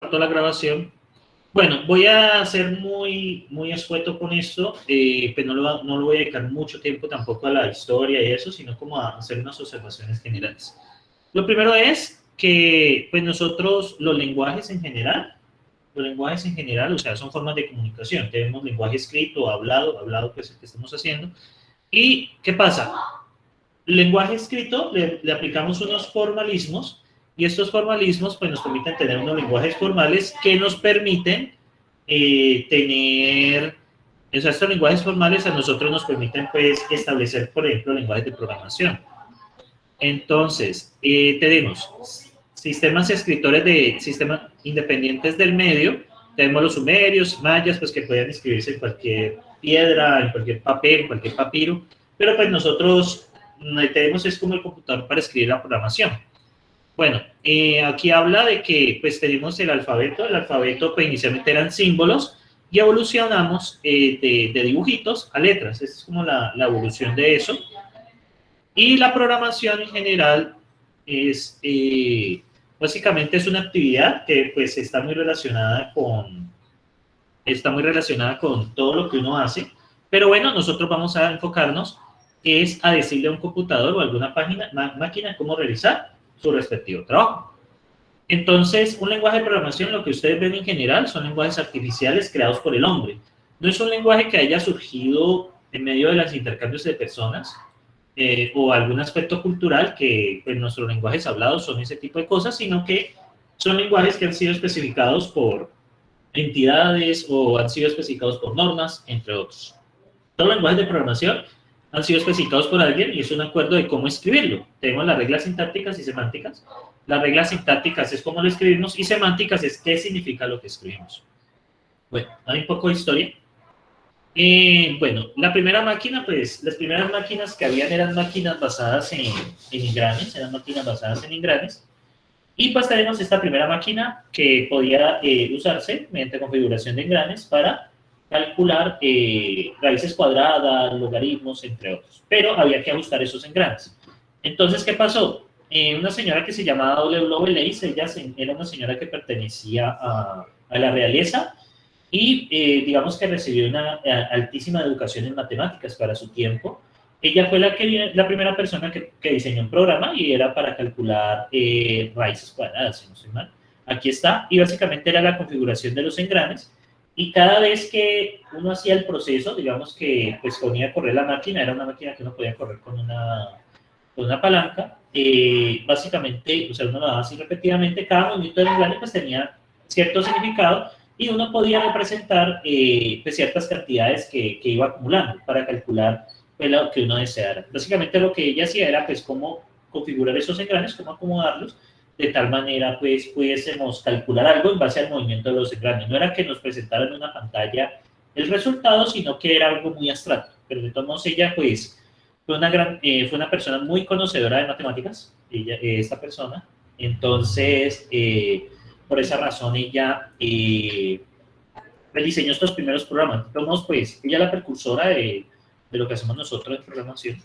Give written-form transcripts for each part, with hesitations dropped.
cortó la grabación. Bueno, voy a ser muy escueto con esto, pero no lo voy a dedicar mucho tiempo tampoco a la historia y eso, sino como a hacer unas observaciones generales. Lo primero es que pues nosotros los lenguajes en general, o sea, son formas de comunicación. Tenemos lenguaje escrito, hablado pues el que estamos haciendo. ¿Y qué pasa? El lenguaje escrito le aplicamos unos formalismos y estos formalismos pues nos permiten tener unos lenguajes formales que nos permiten o sea, estos lenguajes formales a nosotros nos permiten pues establecer, por ejemplo, lenguajes de programación. Entonces, tenemos sistemas escritores de sistemas independientes del medio, tenemos los sumerios, mayas, pues que pueden escribirse en cualquier piedra, en cualquier papel, en cualquier papiro, pero pues nosotros tenemos es como el computador para escribir la programación. Bueno, aquí habla de que pues tenemos el alfabeto pues inicialmente eran símbolos y evolucionamos de dibujitos a letras, esa es como la evolución de eso. Y la programación en general es, básicamente es una actividad que pues está muy relacionada con todo lo que uno hace, pero bueno, nosotros vamos a enfocarnos es a decirle a un computador o a alguna máquina cómo realizar su respectivo trabajo. Entonces, un lenguaje de programación, lo que ustedes ven en general, son lenguajes artificiales creados por el hombre. No es un lenguaje que haya surgido en medio de los intercambios de personas, o algún aspecto cultural que pues, nuestros lenguajes hablados son ese tipo de cosas, sino que son lenguajes que han sido especificados por entidades o han sido especificados por normas, entre otros. Todos los lenguajes de programación han sido especificados por alguien y es un acuerdo de cómo escribirlo. Tenemos las reglas sintácticas y semánticas. Las reglas sintácticas es cómo lo escribimos y semánticas es qué significa lo que escribimos. Bueno, hay un poco de historia. Bueno, la primera máquina, pues, las primeras máquinas que habían eran máquinas basadas en engranes, eran máquinas basadas en engranes. Y pues tenemos esta primera máquina que podía usarse mediante configuración de engranes para calcular raíces cuadradas, logaritmos, entre otros. Pero había que ajustar esos engranes. Entonces, ¿qué pasó? Una señora que se llamaba W. Lovelace, ella era una señora que pertenecía a la realeza, y digamos que recibió una altísima educación en matemáticas para su tiempo. Ella fue la primera persona que diseñó un programa y era para calcular raíces cuadradas, si no estoy mal. Aquí está, y básicamente era la configuración de los engranes, y cada vez que uno hacía el proceso, digamos que pues ponía a correr la máquina, era una máquina que uno podía correr con una palanca, básicamente, o sea, uno lo daba así repetidamente, cada movimiento del engrane pues tenía cierto significado, y uno podía representar pues ciertas cantidades que iba acumulando para calcular pues, lo que uno deseara. Básicamente lo que ella hacía era pues cómo configurar esos engranes, cómo acomodarlos, de tal manera pues pudiésemos calcular algo en base al movimiento de los engranes. No era que nos presentaran en una pantalla el resultado, sino que era algo muy abstracto. Pero de todos modos ella pues fue una persona muy conocedora de matemáticas, esta persona. Entonces, por esa razón ella diseñó estos primeros programas. Entonces, pues, ella es la precursora de lo que hacemos nosotros en programación.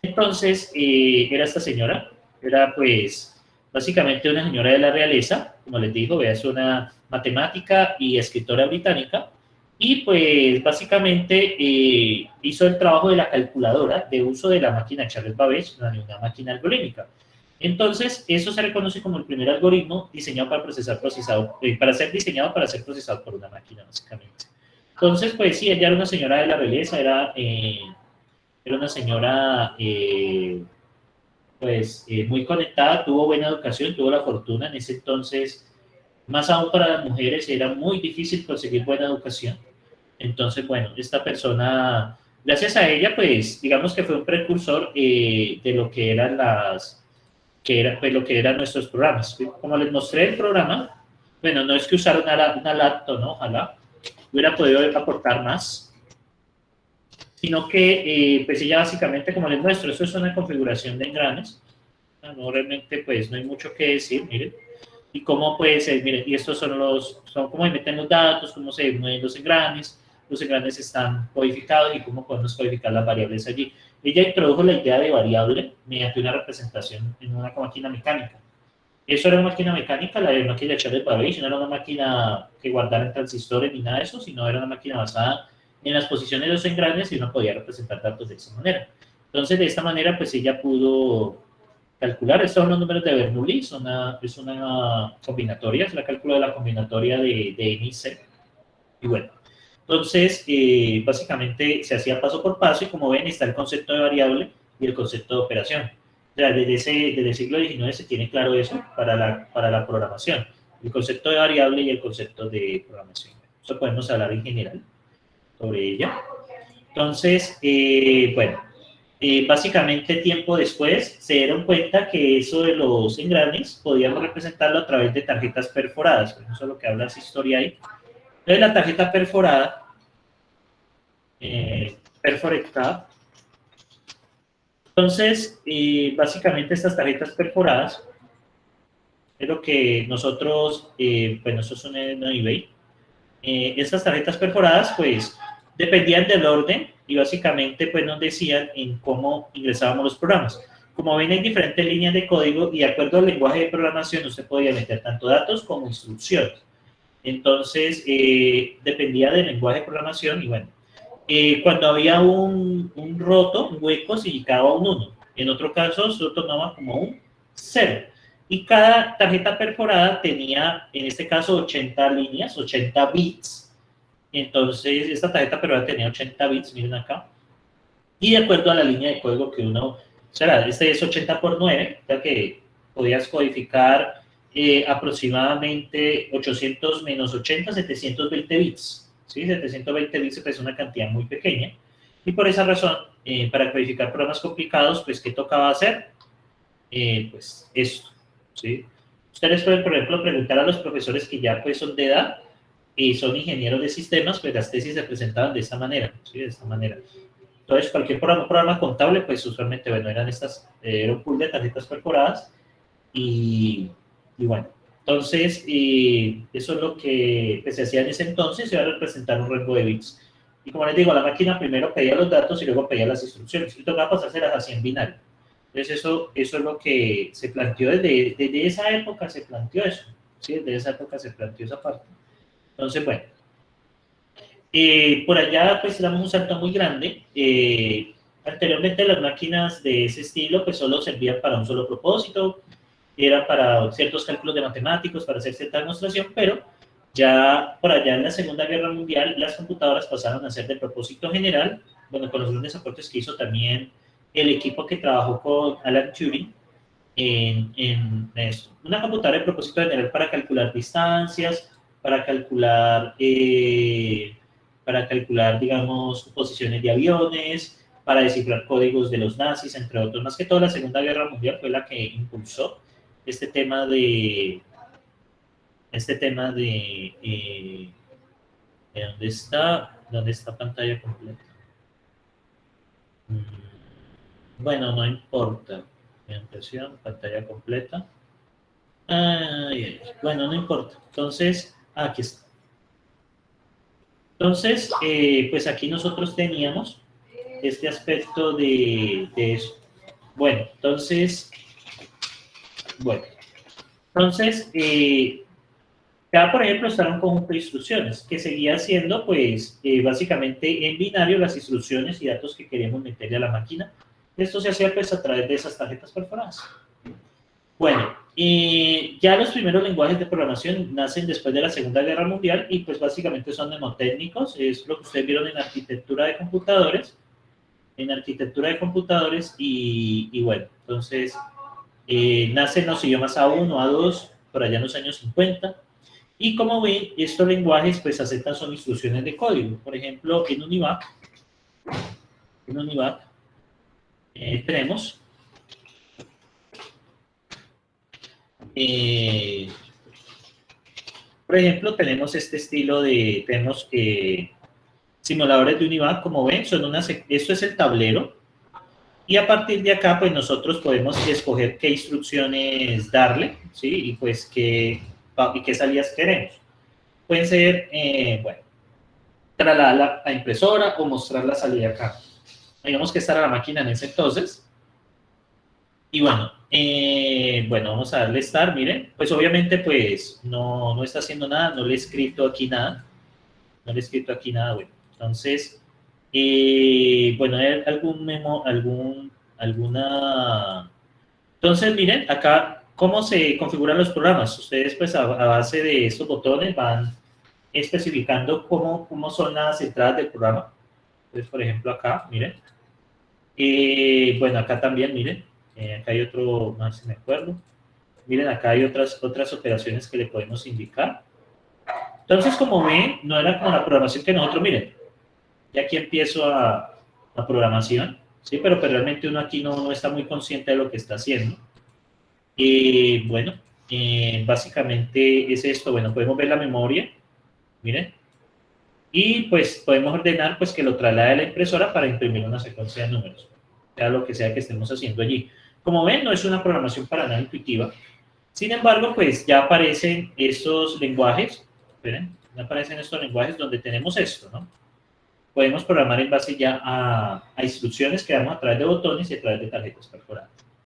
Entonces, era esta señora, era pues básicamente una señora de la realeza, como les digo, es una matemática y escritora británica, y pues básicamente hizo el trabajo de la calculadora de uso de la máquina Charles Babbage, una máquina algorítmica. Entonces, eso se reconoce como el primer algoritmo diseñado para ser diseñado para ser procesado por una máquina, básicamente. Entonces, pues sí, ella era una señora de la realeza, era una señora muy conectada, tuvo buena educación, tuvo la fortuna en ese entonces, más aún para las mujeres, era muy difícil conseguir buena educación. Entonces, bueno, esta persona, gracias a ella, pues, digamos que fue un precursor de lo que eran pues, lo que eran nuestros programas. Como les mostré el programa, bueno, no es que usara una laptop, ¿no? Ojalá hubiera podido aportar más, sino que, pues ella básicamente, como les muestro, eso es una configuración de engranes. No, realmente, pues, no hay mucho que decir, miren. Y cómo puede ser, miren, y estos son cómo se meten los datos, cómo se mueven los engranes están codificados y cómo podemos codificar las variables allí. Ella introdujo la idea de variable mediante una representación en una máquina mecánica. Eso era una máquina mecánica, la máquina de Charles Babbage, no era una máquina que guardara en transistores ni nada de eso, sino era una máquina basada en las posiciones de los engranes y uno podía representar datos de esa manera. Entonces, de esta manera, pues ella pudo calcular, estos son los números de Bernoulli, es una combinatoria, es la cálculo de la combinatoria de N y C. Y bueno, entonces, básicamente se hacía paso por paso y como ven está el concepto de variable y el concepto de operación. O sea, desde el siglo XIX se tiene claro eso para la programación, el concepto de variable y el concepto de programación. Eso podemos hablar en general sobre ella. Entonces, bueno, básicamente tiempo después se dieron cuenta que eso de los engranes podíamos representarlo a través de tarjetas perforadas, eso es lo que habla esa historia ahí. Entonces la tarjeta perforada, perforated card. Entonces, básicamente estas tarjetas perforadas es lo que nosotros, bueno, eso es un eBay. Estas tarjetas perforadas, pues, dependían del orden y básicamente, pues, nos decían en cómo ingresábamos los programas. Como ven, hay diferentes líneas de código y de acuerdo al lenguaje de programación, usted podía meter tanto datos como instrucciones. Entonces, dependía del lenguaje de programación y bueno, cuando había un roto, un hueco, significaba un 1. En otro caso, se lo tomaba como un 0. Y cada tarjeta perforada tenía, en este caso, 80 líneas, 80 bits. Entonces, esta tarjeta perforada tenía 80 bits, miren acá. Y de acuerdo a la línea de código que uno, o sea, este es 80 por 9, o sea que podías codificar aproximadamente 800 menos 80, 720 bits. ¿Sí? 720 bits es una cantidad muy pequeña. Y por esa razón, para codificar programas complicados, pues, ¿qué tocaba hacer? Pues esto, ¿sí? Ustedes pueden, por ejemplo, preguntar a los profesores que ya pues son de edad y son ingenieros de sistemas, pues las tesis se presentaban de esta manera, ¿sí? De esta manera. Entonces, cualquier programa contable, pues usualmente, bueno, era un pool de tarjetas perforadas y bueno, entonces, eso es lo que pues, se hacía en ese entonces, se iba a representar un rango de bits. Y como les digo, la máquina primero pedía los datos y luego pedía las instrucciones. Y tocaba pasárselas así en binario. Entonces, eso es lo que se planteó desde esa época, se planteó eso. ¿Sí? Desde esa época se planteó esa parte. Entonces, bueno, por allá, pues, damos un salto muy grande. Anteriormente, las máquinas de ese estilo, pues, solo servían para un solo propósito, era para ciertos cálculos de matemáticos, para hacer cierta demostración, pero ya por allá en la Segunda Guerra Mundial las computadoras pasaron a ser de propósito general, bueno, con los grandes aportes que hizo también el equipo que trabajó con Alan Turing en eso. Una computadora de propósito general para calcular distancias, para calcular, digamos, posiciones de aviones, para descifrar códigos de los nazis, entre otros. Más que todo, la Segunda Guerra Mundial fue la que impulsó este tema de, ¿dónde está pantalla completa? Bueno, no importa. Impresión, pantalla completa. Bueno, no importa. Entonces, aquí está. Entonces, pues aquí nosotros teníamos este aspecto de eso. Bueno, entonces, acá, por ejemplo, está un conjunto de instrucciones que seguía siendo, pues, básicamente en binario las instrucciones y datos que queríamos meterle a la máquina. Esto se hacía, pues, a través de esas tarjetas perforadas. Bueno, ya los primeros lenguajes de programación nacen después de la Segunda Guerra Mundial y, pues, básicamente son mnemotécnicos. Es lo que ustedes vieron en arquitectura de computadores. Y bueno, entonces, nacen los idiomas A1, A2, por allá en los años 50. Y como ven, estos lenguajes pues aceptan son instrucciones de código. Por ejemplo, en UNIVAC tenemos por ejemplo, tenemos este estilo tenemos simuladores de UNIVAC, como ven, esto es el tablero. Y a partir de acá, pues nosotros podemos escoger qué instrucciones darle, ¿sí? Y pues qué salidas queremos. Pueden ser, bueno, trasladar la impresora o mostrar la salida acá. Digamos que esta era la máquina en ese entonces. Y bueno, Bueno, vamos a darle Start, miren. Pues obviamente pues no está haciendo nada, no le he escrito aquí nada. No le he escrito aquí nada, bueno. Entonces, bueno, ¿hay algún memo, alguna... Entonces, miren, acá, ¿cómo se configuran los programas? Ustedes, pues, a base de estos botones van especificando cómo son las entradas del programa. Entonces, por ejemplo, acá, miren. Bueno, acá también, miren. Acá hay otro, no sé si me acuerdo. Miren, acá hay otras operaciones que le podemos indicar. Entonces, como ven, no era como la programación que nosotros, miren, y aquí empiezo a programación, ¿sí? Pero realmente uno aquí no está muy consciente de lo que está haciendo. Bueno, básicamente es esto. Bueno, podemos ver la memoria, miren, y pues podemos ordenar pues que lo traslade a la impresora para imprimir una secuencia de números, sea lo que sea que estemos haciendo allí. Como ven, no es una programación para nada intuitiva. Sin embargo, pues ya aparecen estos lenguajes, esperen, ya aparecen estos lenguajes donde tenemos esto, ¿no? Podemos programar en base ya a instrucciones que damos a través de botones y a través de tarjetas perforadas.